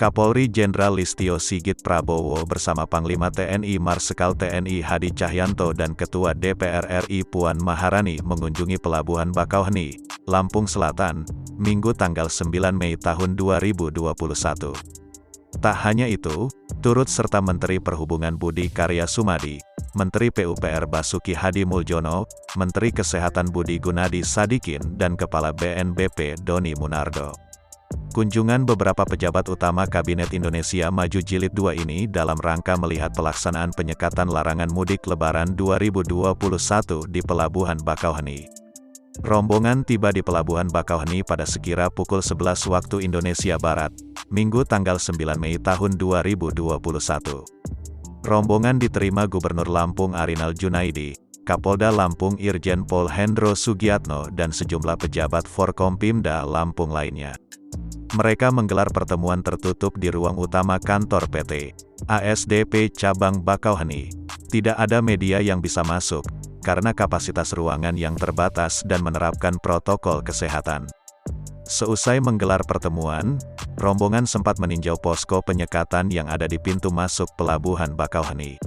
Kapolri Jenderal Listio Sigit Prabowo bersama Panglima TNI Marsikal TNI Hadi Cahyanto dan Ketua DPR RI Puan Maharani mengunjungi Pelabuhan Bakauheni, Lampung Selatan, Minggu tanggal 9 Mei tahun 2021. Tak hanya itu, turut serta Menteri Perhubungan Budi Karya Sumadi, Menteri PUPR Basuki Hadi Muljono, Menteri Kesehatan Budi Gunadi Sadikin dan Kepala BNPB Doni Munardo. Kunjungan beberapa pejabat utama Kabinet Indonesia Maju Jilid 2 ini dalam rangka melihat pelaksanaan penyekatan larangan mudik Lebaran 2021 di Pelabuhan Bakauheni. Rombongan tiba di Pelabuhan Bakauheni pada sekira pukul 11 waktu Indonesia Barat, Minggu tanggal 9 Mei tahun 2021. Rombongan diterima Gubernur Lampung Arinal Junaidi, Kapolda Lampung Irjen Pol Hendro Sugiatno dan sejumlah pejabat Forkompimda Lampung lainnya. Mereka menggelar pertemuan tertutup di ruang utama kantor PT ASDP Cabang Bakauheni. Tidak ada media yang bisa masuk, karena kapasitas ruangan yang terbatas dan menerapkan protokol kesehatan. Seusai menggelar pertemuan, rombongan sempat meninjau posko penyekatan yang ada di pintu masuk Pelabuhan Bakauheni.